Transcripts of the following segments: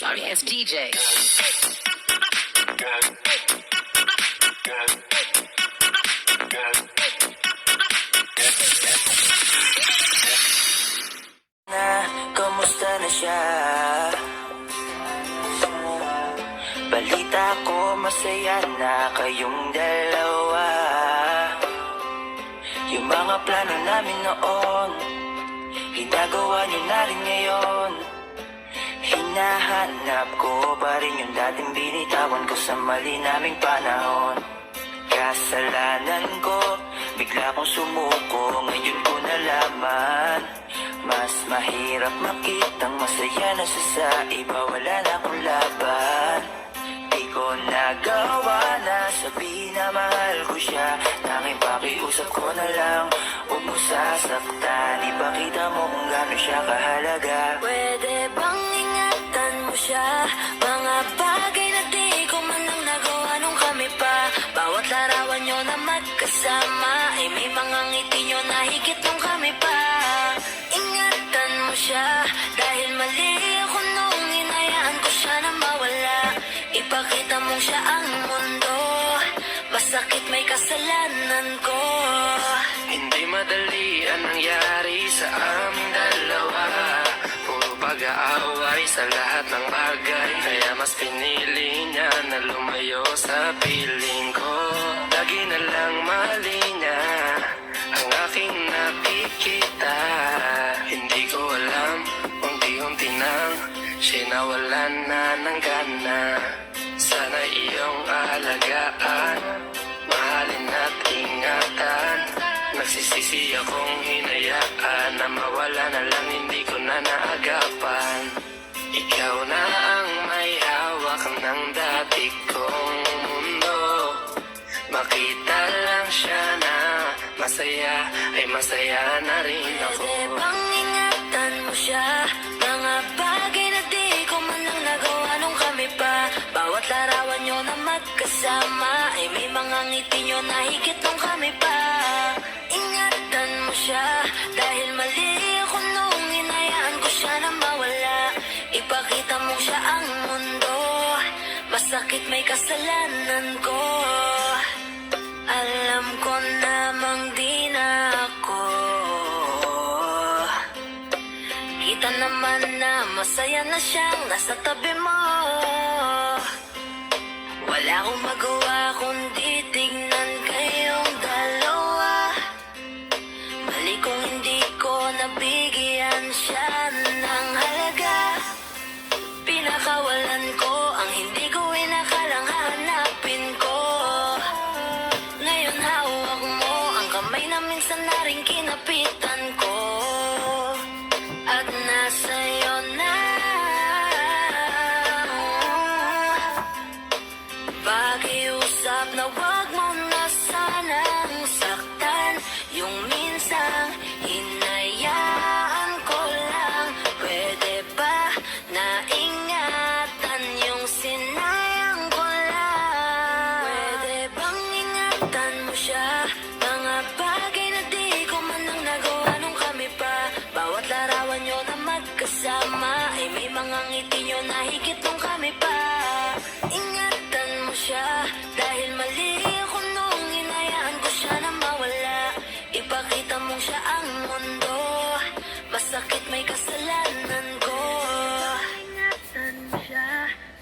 Shawty ass DJ. Kamusta na siya? Balita ko masaya na kayong dalawa. Yung mga plano namin noon, ginagawa niyo na rin ngayon. Hinahanap ko pa rin yung dating binitawan ko sa mali naming panahon. Kasalanan ko, bigla kong sumuko, ngayon ko nalaman. Mas mahirap makitang masaya na siya sa iba, wala na akong laban. Di ko nagawa na sabihin na mahal ko siya, tanging pakiusap ko na lang, huwag mo sasaktan. Ipakita mo kung gaano siya kahalaga. Pwede bang ingatan mo siya? Mga bagay na di ko man lang nagawa nung kami pa. Bawat larawan nyo na magkasama, ay may mga ngiti nyo na higit nung kami pa. Ingatan mo siya, dahil mali ako nung hinayaan ko siya na mawala. Ipakita mong siya ang mundo, masakit may kasalanan ko. Hindi madali ang nangyari sa aming dalawa, puro pag-aaway sa lahat ng bagay. Kaya mas pinili niya na lumayo sa piling ko. Lagi na lang mali niya ang aking nakikita. Hindi ko alam, unti-unti nang siya nawalan na ng gana. Sana iyong alagaan, mahalin at ingatan. Nagsisisi akong hinayaan na mawala na lang, hindi ko na naagapan. Ikaw na ang may hawak ng dati kong mundo. Makita lang siya na masaya, ay masaya na rin ako. Pwede bang ingatan mo siya? Mga bagay na di ko man lang nagawa nung kami pa. Bawat larawan nyo na magkasama, ay may mga ngiti nyo na higit nung kami pa. Ingatan mo siya, dahil mali ako nung hinayaan ko siya na mawala. Ipakita mo siya ang mundo, masakit may kasalanan ko. Alam ko namang di na ako. Kita naman na masaya na siyang nasa tabi mo. Wala akong magawa kundi tignan kayong dalawa. Mali kung hindi ko nabigyan siya ng halaga. Pinakawalan ko ang hindi ko inakalang hanapin ko. Ngayon hawak mo ang kamay na minsan na rin kinapitan ko. At nasa'yo na. Pakiusap na wag mo na sanang saktan. Yung minsang hinayaan ko lang. Pwede ba na ingatan yung sinayang ko lang? Pwede bang ingatan mo siya? Mga bagay na di ko man lang nagawa nung kami pa. Bawat larawan nyo na magkasama, ay may mga ngiti nyo na higit nung kami pa. Ingatan mo siya, dahil mali ako nung hinayaan ko siya na mawala. Ipakita mong siya ang mundo, masakit may kasalanan ko. Ingatan mo siya,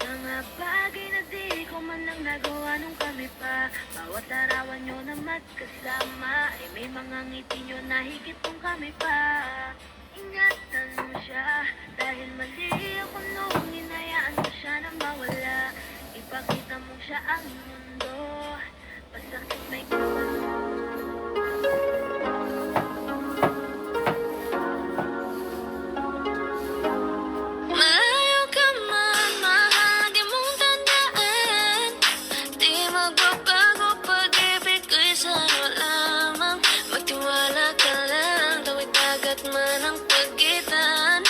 mga bagay na di ko man lang nagawa nung kami pa. Bawat larawan nyo na magkasama, ay may mga ngiti nyo na higit nung kami pa. Ingatan mo siya, dahil mali ako nung hinayaan ko siya na mawala. Ipakita mo siya ang mundo, masakit may malayo ka man, mahal di mong tandaan. Di magbabago pag-ibig ko'y sa'yo lamang. Magtiwala ka lang, tawid dagat man ang pagitan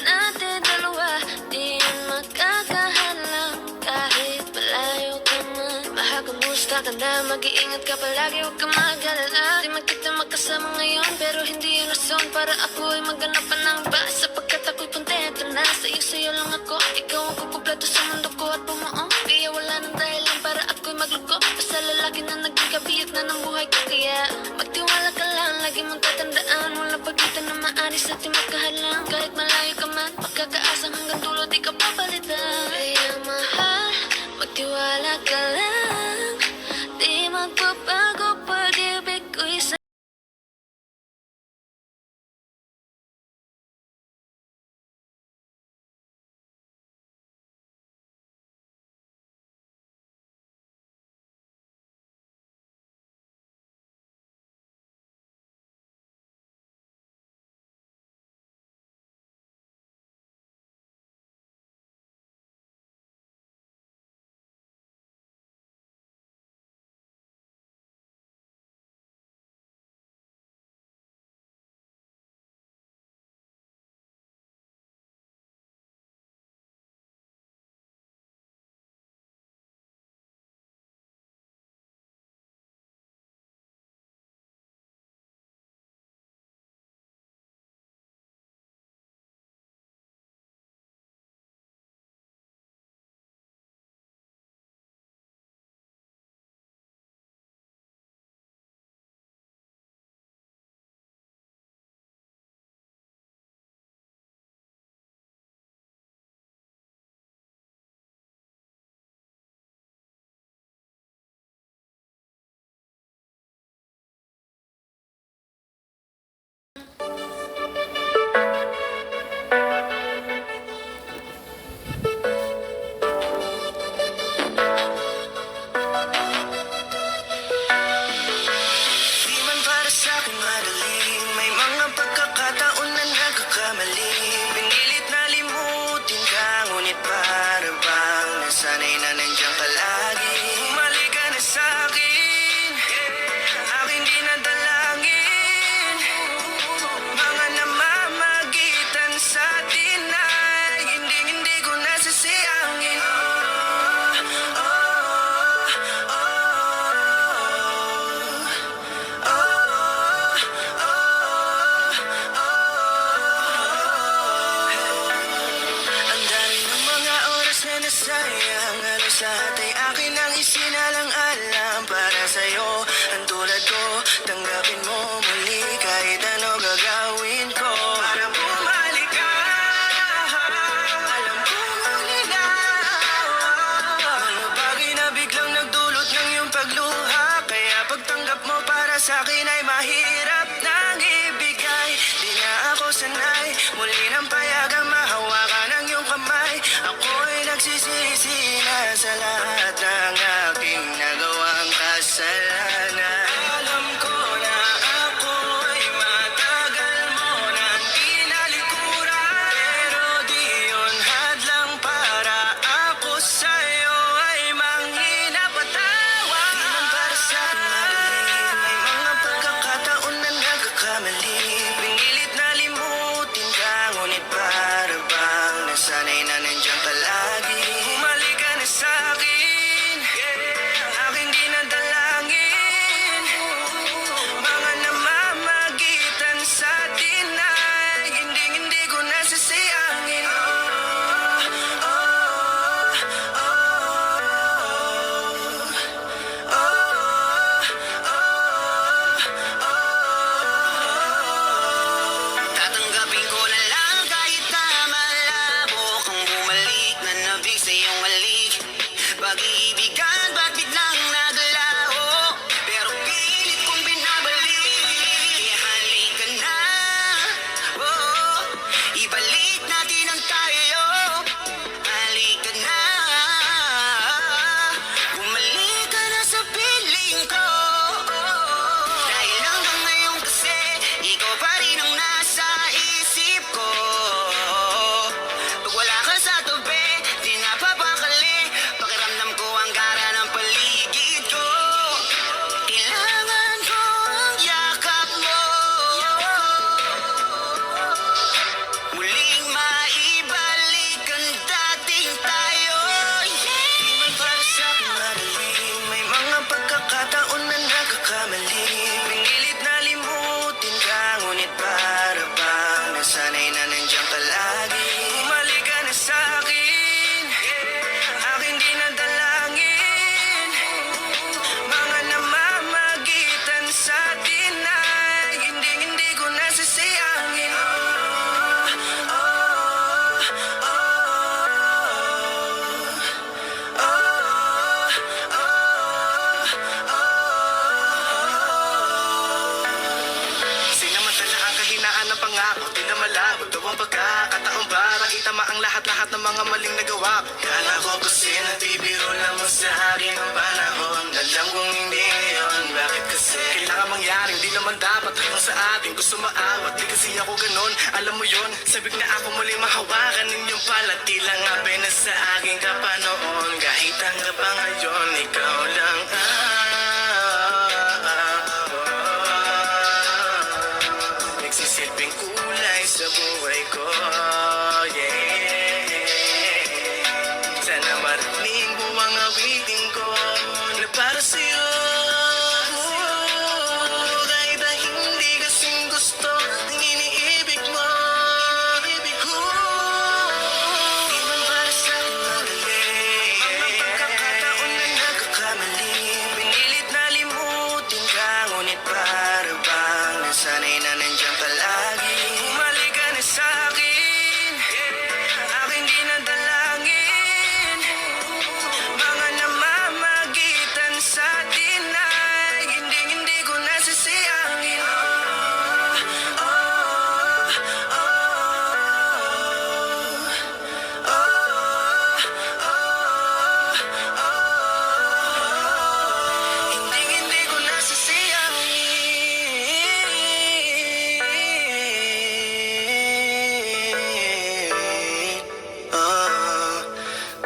natin dalawa, di yan makakahalang. Kahit malayo ka man, mahal kumusta ka na, mag-iingat ka palagi, huwag ka mag-alala. Di man kita magkasama ngayon, pero hindi yun rason para ako'y maghanap pa ng iba. Sapagkat ako'y kontento na, sa'yo lang ako, ikaw ang kukup gitna ng buhay ko. Kaya magtiwala ka lang, lagi mong tatandaan, walang pagitan na maanis at di magkahalang. Kahit malayo ka man, pagkakaasang hanggang dulo di ka papalitan. Kaya mahal, magtiwala ka lang, di magbabago pag-ibig ko'y sa Di man para sa'kin madali, may mga pagkakataon na nagkakamali. Pinilit na limutin ka, ngunit para bang nasanay na nandiyan ka lagi. Bumalik ka na sa'kin, aking dinadalangin. Mga namamagitan sa atin ay hindi ko nasasayangin. Oh, oh, oh, ang dami ng mga oras na nasayang, ano sa atay akin ang isinalang-alam para sa'yo. Ang tulad ko, tanggapin mo muli kahit ano gagawin ko para bumalik ka. Alam ko ngunit na mga bagay na biglang nagdulot ng iyong pagluha. Kaya pagtanggap mo para sa'kin ay mahirap nang ibigay. Di na ako sanay, muli nang payagang mahawakan ang iyong kamay. Ako'y nagsisisi na sa lahat ng aking nagawang kasalanan. Alam ko na ako'y matagal mo nang tinalikuran, pero di yun hadlang para ako sa'yo ay manghina patawa. Di man para sa'kin madali, may mga pagkakataon na nagkakamali. Pinilit na limutin ka, ngunit para bang nasanay na nandiyan ka lagi. Bumalik ka na sa'kin, mga maling nagawa ko. Kala ko kasi nabibiro lamang sa akin ang panahon. Alam kong hindi ngayon, bakit kasi? Kailangan mangyaring di naman dapat hanggang sa atin. Gusto maawat, di kasi ako ganon. Alam mo yon, sabik na ako muli mahawakan ninyong palat. Tila nga na sa aking kapanoon. Kahit hanggang pa ngayon, ikaw lang nagsisilbing kulay sa buhay ko, yeah. Sana marinig mo ang awitin ko na para sa'yo. Kahit na hindi kasing gusto ng iniibig mo. Di man para sa'kin madali, mga pagkakataon na nagkakamali. Pinilit na limutin ka, ngunit para bang nasanay na nandiyan palagi. Bumalik ka na sa'kin, aking dinadalangin. Mga namamagitan sa atin ay hindi ko nasasayangin. Oh, oh, oh, hindi ko nasasayangin. Oh,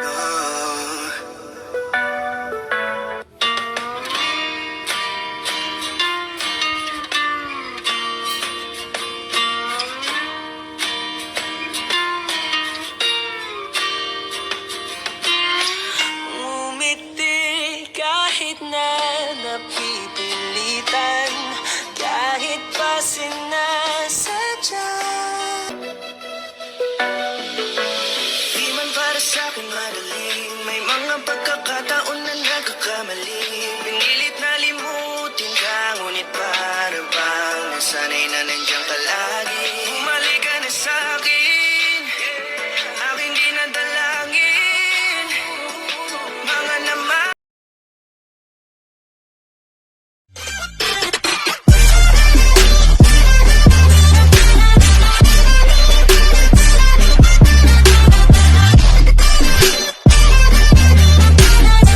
oh. Ngumiti kahit na napipilitan, kahit pa sinasadya. Di man para sa'kin madali, may mga pagkakataon